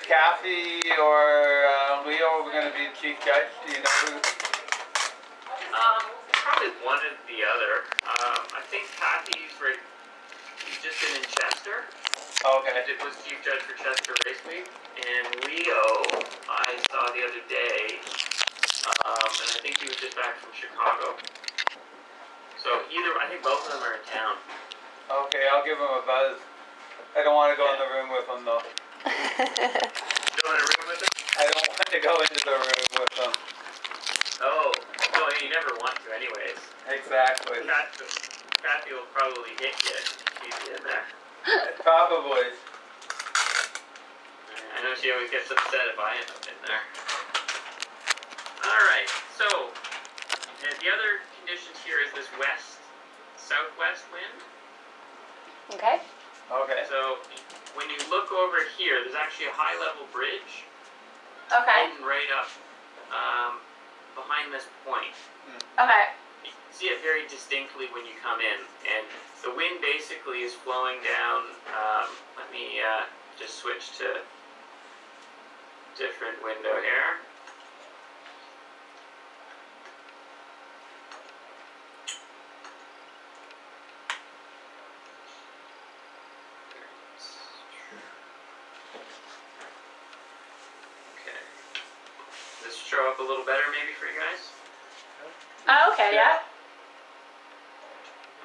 Kathy or Leo are going to be the chief judge? Do you know who? Probably one or the other. I think Kathy's just been in Chester. Okay. It was chief judge for Chester Race Week. And Leo, I saw the other day, and I think he was just back from Chicago. So I think both of them are in town. Okay, I'll give him a buzz. I don't want to go in the room with him though. You don't want to room with him? I don't want to go into the room with him. Oh, well, you never want to anyways. Exactly. Kathy will probably hit you if she's in there. Probably. I know she always gets upset if I end up in there. Alright, so the other conditions here is this southwest wind. Okay. Okay. So when you look over here, there's actually a high level bridge. Okay. Hidden right up behind this point. Okay. You can see it very distinctly when you come in, and the wind basically is flowing down. Let me just switch to different window here. Okay. Does this show up a little better maybe for you guys? Oh, okay, yeah.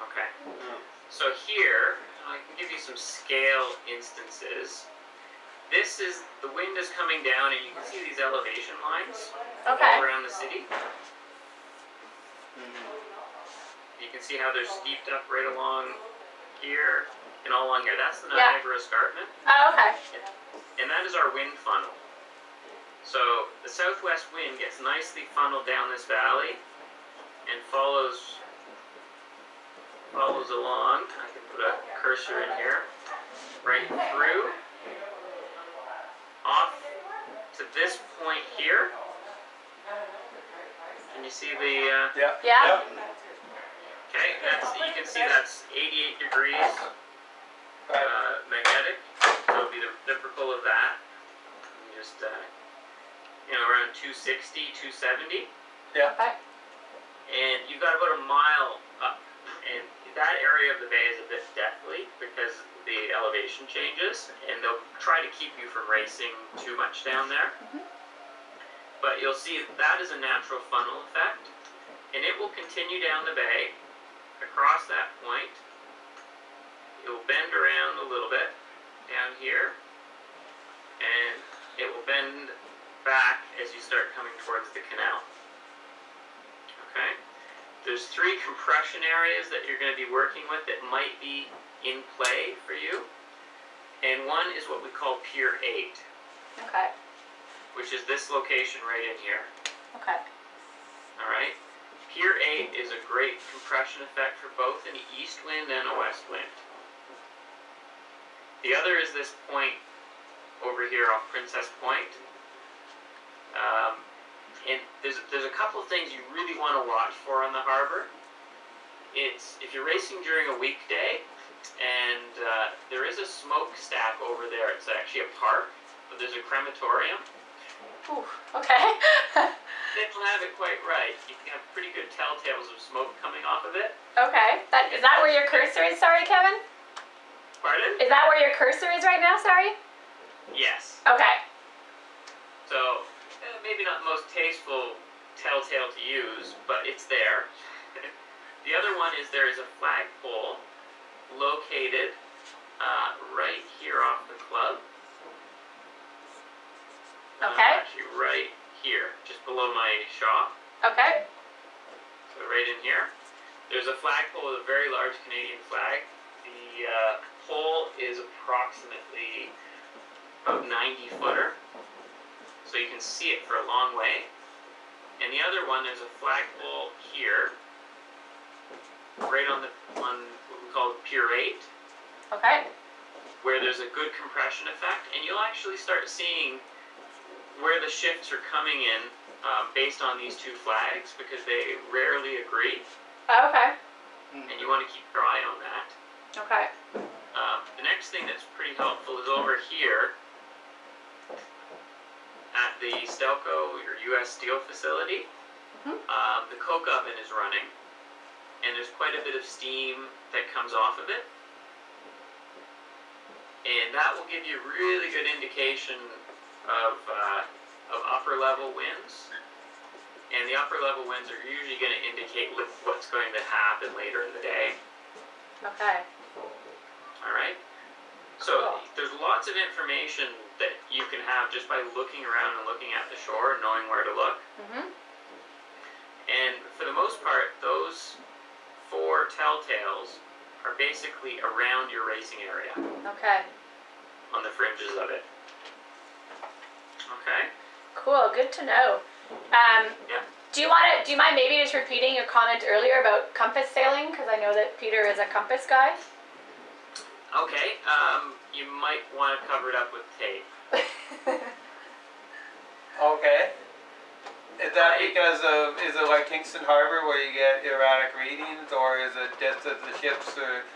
Okay. So here, I can give you some scale instances. This is, the wind is coming down and you can see these elevation lines Okay. all around the city. You can see how they're steeped up right along here and all along here. That's the Niagara Escarpment. Oh, okay. And that is our wind funnel. So the southwest wind gets nicely funneled down this valley and follows along. I can put a cursor in here, right through, off to this point here. Can you see the? Yeah. Yeah. Okay, you can see that's 88 degrees magnetic. So it'll be the reciprocal of that. And just around 260, 270. Yeah. Okay. And you've got about a mile up, and that area of the bay is a bit deathly because the elevation changes, and they'll try to keep you from racing too much down there. But you'll see that is a natural funnel effect, and it will continue down the bay across that point. It will bend around a little bit down here, and it will bend back as you start coming towards the canal. Okay? There's 3 compression areas that you're going to be working with that might be in play for you. And one is what we call Pier 8. Okay. Which is this location right in here. Okay. Alright? Pier 8 is a great compression effect for both an east wind and a west wind. The other is this point over here off Princess Point. And there's a couple of things you really want to watch for on the harbor. It's if you're racing during a weekday, and there is a smokestack over there. It's actually a park, but there's a crematorium. Ooh, okay. They don't have it quite right. You can have pretty good telltales of smoke coming off of it. Okay. Is that where your cursor is? Sorry, Kevin? Pardon? Is that where your cursor is right now? Sorry? Yes. Okay. So, maybe not the most tasteful telltale to use, but it's there. The other one is there is a flagpole located right here off the club. Okay. Actually right here, just below my shop. Okay. So right in here. There's a flagpole with a very large Canadian flag. The pole is approximately about 90 footer. So you can see it for a long way. And the other one, there's a flagpole here, right on what we call Pier 8. Okay. Where there's a good compression effect, and you'll actually start seeing where the shifts are coming in based on these 2 flags, because they rarely agree. Okay. And you want to keep your eye on that. Okay. The next thing that's pretty helpful is over here. at the Stelco, your U.S. steel facility, the coke oven is running, and there's quite a bit of steam that comes off of it. And that will give you a really good indication of upper level winds. And the upper level winds are usually going to indicate what's going to happen later in the day. Okay. All right. So there's lots of information that you can have just by looking around and looking at the shore and knowing where to look. And for the most part, those 4 telltales are basically around your racing area. Okay. On the fringes of it. Okay. Cool. Good to know. Yeah. Do you mind maybe just repeating your comment earlier about compass sailing? Because I know that Peter is a compass guy. Okay. You might want to cover it up with tape. Okay. Is that because of, is it like Kingston Harbour where you get erratic readings, or is it just that the ships are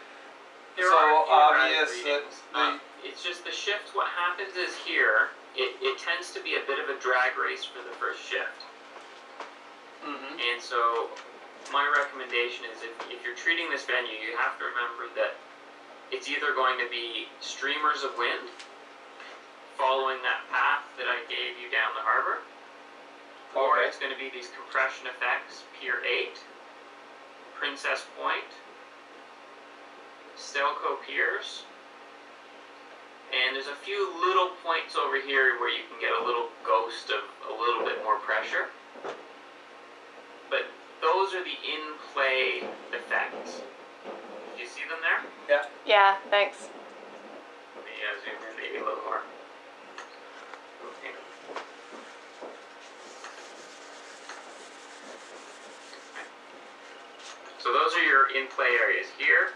There so are a few obvious erratic that readings. It's just the shift, what happens is here, it tends to be a bit of a drag race for the first shift. And so my recommendation is if you're treating this venue, you have to remember that it's either going to be streamers of wind following that path that I gave you down the harbor, or it's going to be these compression effects, Pier 8, Princess Point, Stelco Piers, and there's a few little points over here where you can get a little ghost of a little bit more pressure. But those are the in-play effects. Do you see them there? yeah. Yeah. Thanks. Let me zoom in maybe a little more. Okay. So those are your in-play areas. Here,